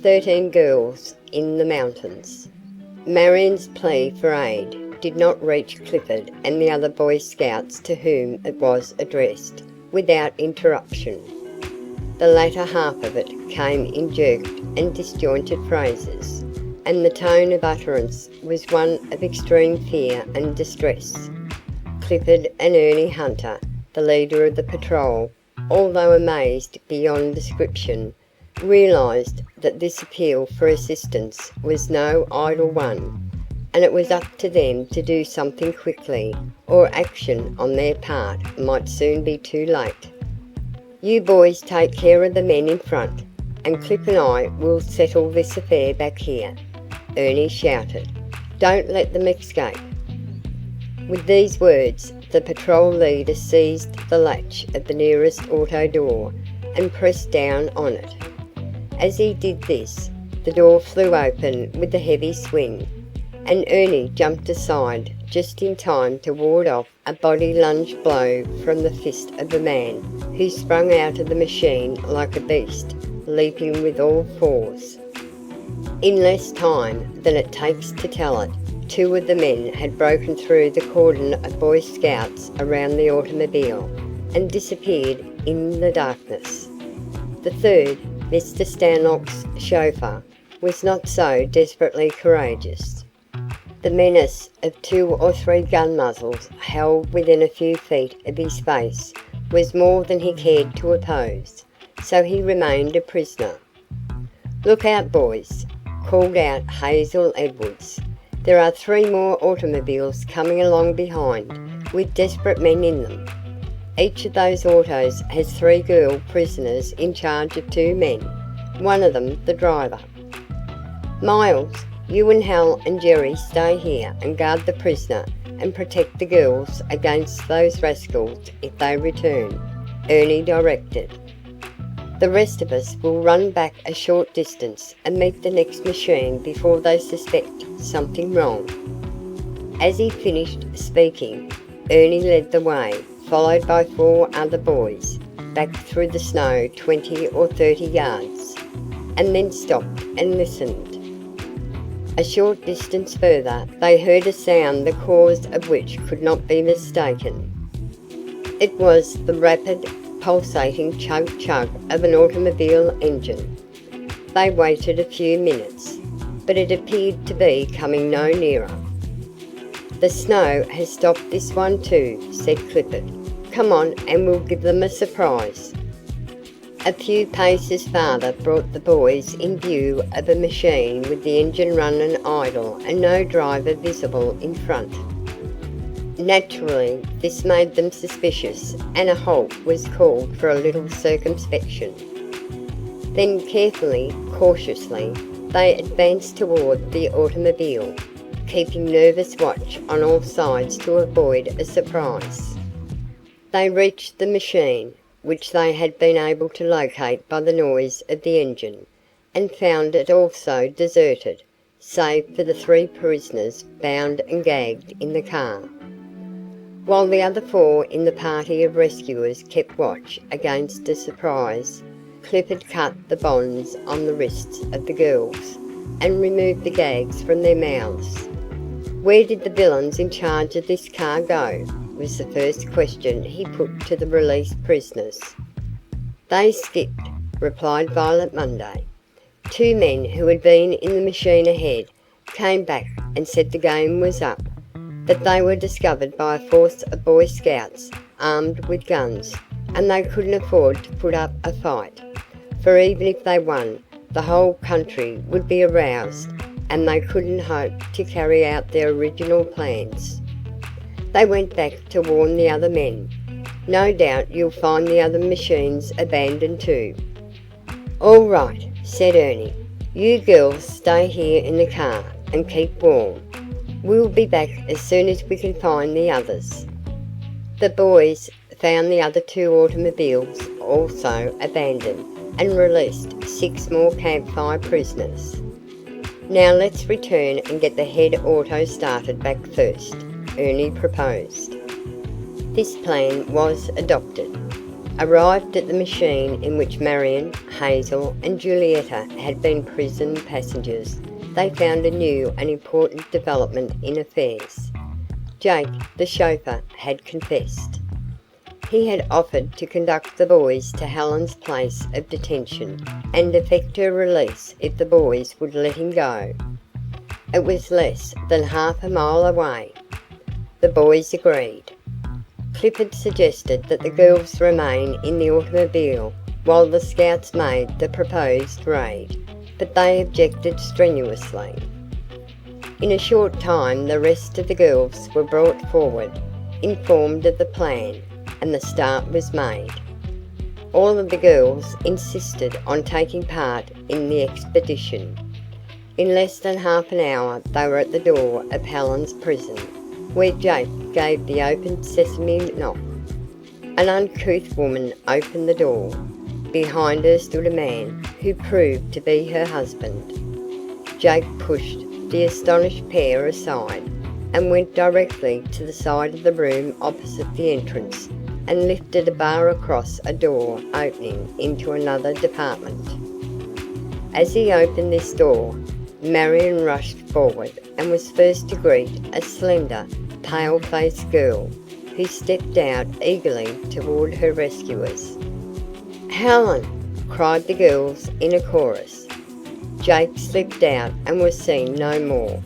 13 girls in the mountains. Marion's plea for aid did not reach Clifford and the other Boy Scouts to whom it was addressed without interruption. The latter half of it came in jerked and disjointed phrases, and the tone of utterance was one of extreme fear and distress. Clifford and Ernie Hunter, the leader of the patrol, although amazed beyond description, realised that this appeal for assistance was no idle one, and it was up to them to do something quickly, or action on their part might soon be too late. "You boys take care of the men in front, and Cliff and I will settle this affair back here," Ernie shouted. "Don't let them escape." With these words, the patrol leader seized the latch of the nearest auto door and pressed down on it. As he did this, the door flew open with a heavy swing, and Ernie jumped aside just in time to ward off a body lunge blow from the fist of a man who sprang out of the machine like a beast, leaping with all fours. In less time than it takes to tell it, two of the men had broken through the cordon of Boy Scouts around the automobile and disappeared in the darkness. The third, Mr. Stanlock's chauffeur, was not so desperately courageous. The menace of 2 or 3 gun muzzles held within a few feet of his face was more than he cared to oppose, so he remained a prisoner. "Look out, boys," called out Hazel Edwards. "There are 3 more automobiles coming along behind, with desperate men in them. Each of those autos has 3 girl prisoners in charge of 2 men, one of them the driver. Miles, you and Hal and Jerry stay here and guard the prisoner and protect the girls against those rascals if they return," Ernie directed. "The rest of us will run back a short distance and meet the next machine before they suspect something wrong." As he finished speaking, Ernie led the way, followed by 4 other boys, back through the snow 20 or 30 yards, and then stopped and listened. A short distance further they heard a sound the cause of which could not be mistaken. It was the rapid, pulsating chug-chug of an automobile engine. They waited a few minutes, but it appeared to be coming no nearer. "The snow has stopped this one too," said Clifford. "Come on and we'll give them a surprise." A few paces farther brought the boys in view of a machine with the engine running idle and no driver visible in front. Naturally, this made them suspicious, and a halt was called for a little circumspection. Then carefully, cautiously, they advanced toward the automobile, keeping nervous watch on all sides to avoid a surprise. They reached the machine, which they had been able to locate by the noise of the engine, and found it also deserted, save for the 3 prisoners bound and gagged in the car. While the other 4 in the party of rescuers kept watch against a surprise, Clifford cut the bonds on the wrists of the girls and removed the gags from their mouths. "Where did the villains in charge of this car go?" was the first question he put to the released prisoners. "They skipped," replied Violet Munday. 2 men who had been in the machine ahead came back and said the game was up, that they were discovered by a force of Boy Scouts armed with guns, and they couldn't afford to put up a fight, for even if they won, the whole country would be aroused, and they couldn't hope to carry out their original plans. They went back to warn the other men. "No doubt you'll find the other machines abandoned too." "All right," said Ernie. "You girls stay here in the car and keep warm. We'll be back as soon as we can find the others." The boys found the other 2 automobiles also abandoned and released 6 more campfire prisoners. "Now let's return and get the head auto started back first," Ernie proposed. This plan was adopted. Arrived at the machine in which Marion, Hazel, and Julieta had been prison passengers, they found a new and important development in affairs. Jake, the chauffeur, had confessed. He had offered to conduct the boys to Helen's place of detention and effect her release if the boys would let him go. It was less than half a mile away. The boys agreed. Clifford suggested that the girls remain in the automobile while the scouts made the proposed raid, but they objected strenuously. In a short time the rest of the girls were brought forward, informed of the plan, and the start was made. All of the girls insisted on taking part in the expedition. In less than half an hour they were at the door of Helen's prison, where Jake gave the open sesame knock. An uncouth woman opened the door. Behind her stood a man who proved to be her husband. Jake pushed the astonished pair aside and went directly to the side of the room opposite the entrance and lifted a bar across a door opening into another department. As he opened this door, Marion rushed forward and was first to greet a slender, pale-faced girl who stepped out eagerly toward her rescuers. "Helen!" cried the girls in a chorus. Jake slipped out and was seen no more.